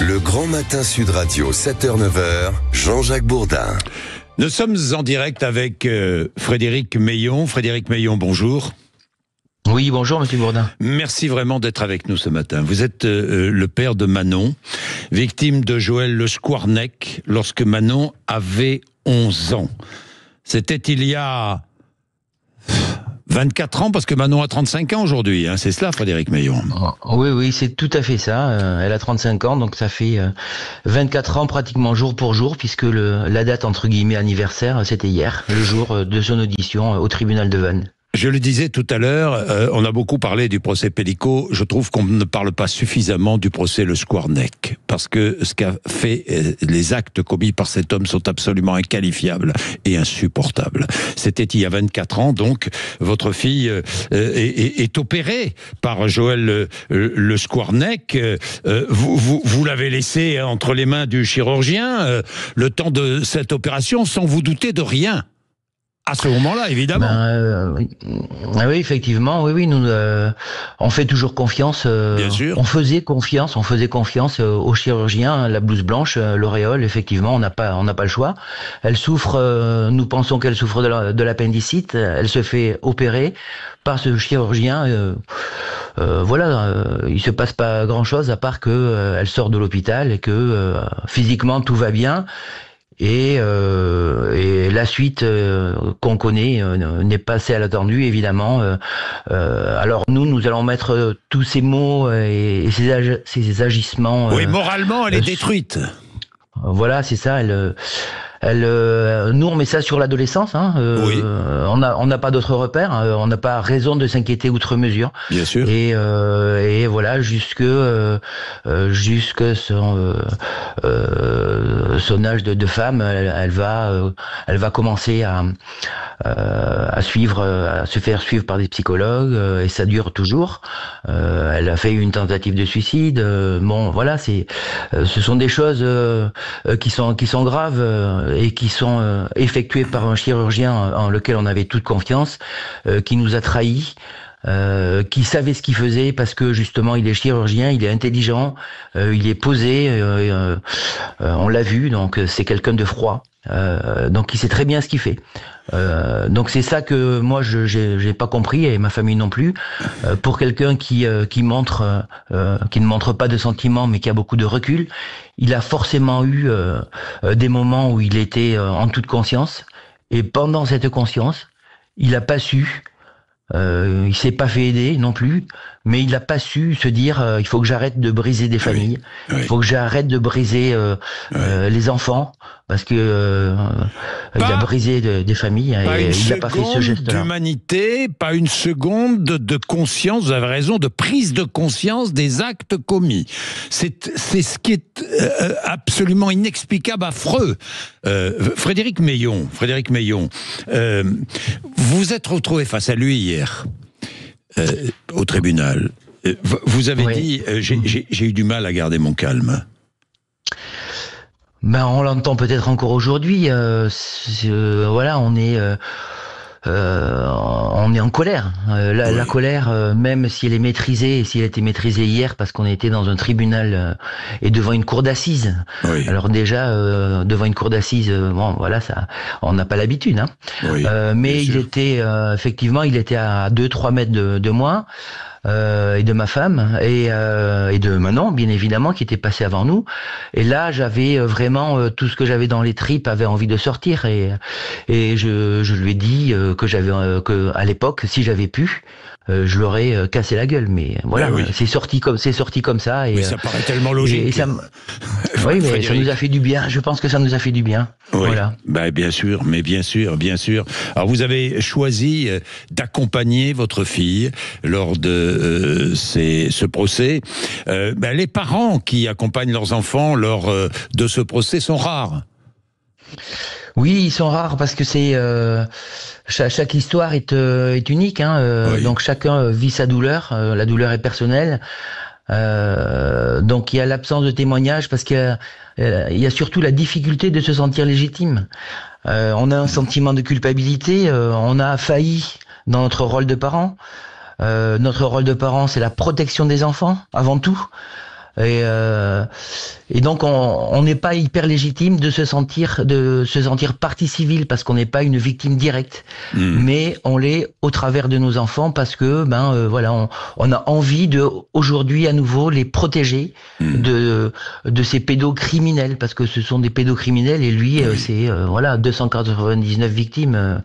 Le Grand Matin Sud Radio, 7h-9h, Jean-Jacques Bourdin. Nous sommes en direct avec Frédéric Meillon. Frédéric Meillon, bonjour. Oui, bonjour Monsieur Bourdin. Merci vraiment d'être avec nous ce matin. Vous êtes le père de Manon, victime de Joël Le Squarnec lorsque Manon avait 11 ans. C'était il y a 24 ans, parce que Manon a 35 ans aujourd'hui, hein, c'est cela Frédéric Meillon? Oui, c'est tout à fait ça. Elle a 35 ans, donc ça fait 24 ans pratiquement jour pour jour, puisque la date entre guillemets anniversaire, c'était hier, le jour de son audition au tribunal de Vannes. Je le disais tout à l'heure, on a beaucoup parlé du procès Pellico. Je trouve qu'on ne parle pas suffisamment du procès Le Squarnec, parce que ce qu'a fait, les actes commis par cet homme sont absolument inqualifiables et insupportables. C'était il y a 24 ans, donc votre fille est opérée par Joël Le Squarnec. Vous l'avez laissé entre les mains du chirurgien le temps de cette opération, sans vous douter de rien. À ce moment-là, évidemment. Oui, effectivement, oui, nous, on fait toujours confiance. Bien sûr. On faisait confiance au chirurgien, la blouse blanche, l'auréole. Effectivement, on n'a pas le choix. Elle souffre. Nous pensons qu'elle souffre de l'appendicite. Elle se fait opérer par ce chirurgien. Il se passe pas grand-chose à part que elle sort de l'hôpital et que physiquement tout va bien. Et la suite qu'on connaît n'est pas celle attendue, évidemment. Alors nous allons mettre tous ces mots et ces agissements... Oui, moralement, elle est détruite. Voilà, c'est ça. Nous on met ça sur l'adolescence. Oui. On n'a pas d'autres repères. On n'a pas raison de s'inquiéter outre mesure. Bien sûr. Et voilà, jusque son âge de femme, elle va commencer à se faire suivre par des psychologues, et ça dure toujours. Elle a fait une tentative de suicide. Bon, voilà, ce sont des choses qui sont graves et qui sont effectuées par un chirurgien en lequel on avait toute confiance, qui nous a trahis. Qui savait ce qu'il faisait, parce que justement il est chirurgien, il est intelligent, il est posé, on l'a vu, donc c'est quelqu'un de froid, donc il sait très bien ce qu'il fait. Donc c'est ça que moi j'ai pas compris, et ma famille non plus. Pour quelqu'un qui ne montre pas de sentiments mais qui a beaucoup de recul, il a forcément eu des moments où il était en toute conscience, et pendant cette conscience il a pas su. Il s'est pas fait aider non plus, mais il n'a pas su se dire il faut que j'arrête de briser des familles, il faut que j'arrête de briser les enfants, parce que il a brisé des familles, et il n'a pas fait ce geste-là. D'humanité, pas une seconde de conscience, vous avez raison, de prise de conscience des actes commis. C'est ce qui est absolument inexplicable, affreux. Frédéric Meillon, vous êtes retrouvé face à lui hier au tribunal. Vous avez dit j'ai eu du mal à garder mon calme. Ben, on l'entend peut-être encore aujourd'hui. Voilà, on est en colère. La colère, même si elle est maîtrisée, et si elle était maîtrisée hier, parce qu'on était dans un tribunal et devant une cour d'assises. Oui. Alors déjà, devant une cour d'assises, bon, voilà, ça, on n'a pas l'habitude, hein. Oui, mais il était effectivement, il était à 2-3 mètres de moi. Et de ma femme et de Manon, bien évidemment, qui était passé avant nous. Et là, j'avais vraiment tout ce que j'avais dans les tripes avait envie de sortir, et je lui ai dit que à l'époque, si j'avais pu, je l'aurais cassé la gueule. Mais voilà, c'est sorti comme ça. Et, mais ça paraît tellement logique. Oui, mais ça nous a fait du bien. Je pense que ça nous a fait du bien. Oui. Voilà. Bah, bien sûr. Alors, vous avez choisi d'accompagner votre fille lors de ce procès. Les parents qui accompagnent leurs enfants lors de ce procès sont rares. Oui, ils sont rares, parce que chaque histoire est unique, hein. Donc chacun vit sa douleur. La douleur est personnelle. Donc il y a l'absence de témoignage, parce qu'il y a surtout la difficulté de se sentir légitime. On a un sentiment de culpabilité. On a failli dans notre rôle de parent. Notre rôle de parent, c'est la protection des enfants avant tout. Et donc on n'est pas hyper légitime de se sentir partie civile parce qu'on n'est pas une victime directe, mais on l'est au travers de nos enfants parce que voilà, on a envie de aujourd'hui à nouveau les protéger de ces pédocriminels, parce que ce sont des pédocriminels et lui c'est voilà 299 victimes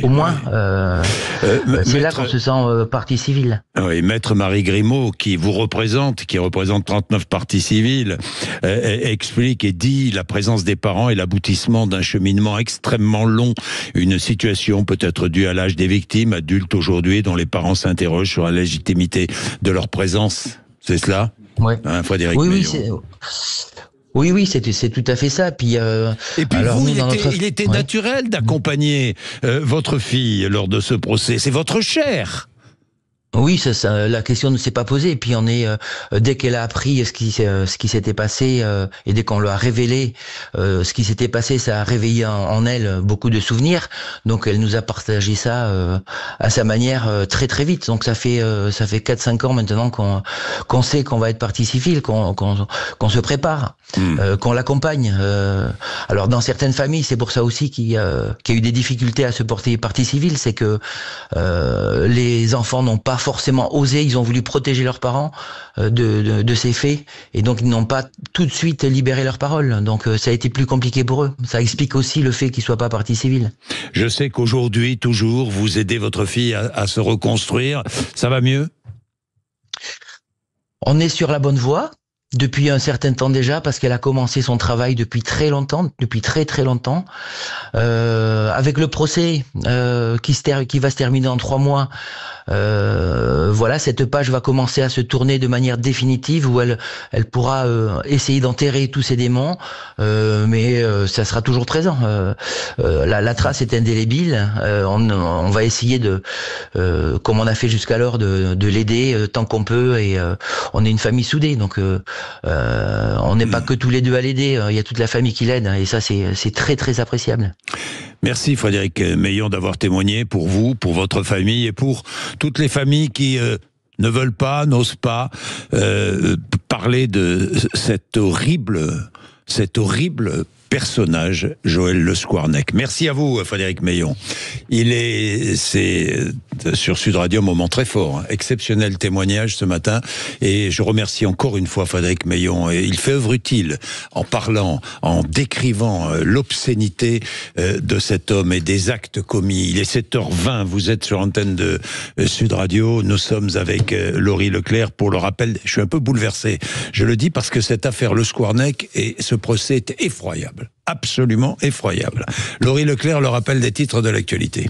au moins. C'est là qu'on se sent partie civile. Oui, Maître Marie Grimaud, qui représente 39 parties civiles, explique et dit la présence des parents est l'aboutissement d'un cheminement extrêmement long. Une situation peut-être due à l'âge des victimes, adultes aujourd'hui, dont les parents s'interrogent sur la légitimité de leur présence. C'est cela ? Oui. Frédéric Meillon. Oui, c'est tout à fait ça. Puis, et puis alors, il était naturel d'accompagner votre fille lors de ce procès. C'est votre chair. Oui, la question ne s'est pas posée. Et puis on est dès qu'elle a appris ce qui s'était passé et dès qu'on lui a révélé ce qui s'était passé, ça a réveillé en elle beaucoup de souvenirs. Donc elle nous a partagé ça à sa manière très très vite. Donc ça fait 4-5 ans maintenant qu'on sait qu'on va être partie civile, qu'on se prépare, qu'on l'accompagne. Alors dans certaines familles, c'est pour ça aussi qu'il y a eu des difficultés à se porter partie civile, c'est que les enfants n'ont pas forcément osé, ils ont voulu protéger leurs parents de ces faits, et donc ils n'ont pas tout de suite libéré leurs paroles. Donc ça a été plus compliqué pour eux. Ça explique aussi le fait qu'ils soient pas partie civile. Je sais qu'aujourd'hui, toujours, vous aidez votre fille à se reconstruire. Ça va mieux ? On est sur la bonne voie. Depuis un certain temps déjà, parce qu'elle a commencé son travail depuis très longtemps, avec le procès qui va se terminer en 3 mois. Voilà, cette page va commencer à se tourner de manière définitive, où elle pourra essayer d'enterrer tous ces démons, mais ça sera toujours présent. La trace est indélébile. On va essayer de, comme on a fait jusqu'alors, de l'aider tant qu'on peut, et on est une famille soudée, donc on n'est pas que tous les deux à l'aider, il y a toute la famille qui l'aide, et ça c'est très très appréciable. Merci Frédéric Meillon d'avoir témoigné pour vous, pour votre famille et pour toutes les familles qui ne veulent pas, n'osent pas parler de cet horrible personnage, Joël Le Squarnec. Merci à vous, Frédéric Meillon. C'est sur Sud Radio un moment très fort, exceptionnel témoignage ce matin, et je remercie encore une fois Frédéric Meillon. Et il fait œuvre utile en parlant, en décrivant l'obscénité de cet homme et des actes commis. Il est 7h20, vous êtes sur l'antenne de Sud Radio, nous sommes avec Laurie Leclerc. Pour le rappel, je suis un peu bouleversé. Je le dis parce que cette affaire Le Squarnec et ce procès est effroyable. Absolument effroyable. Laurie Leclerc, le rappel des titres de l'actualité.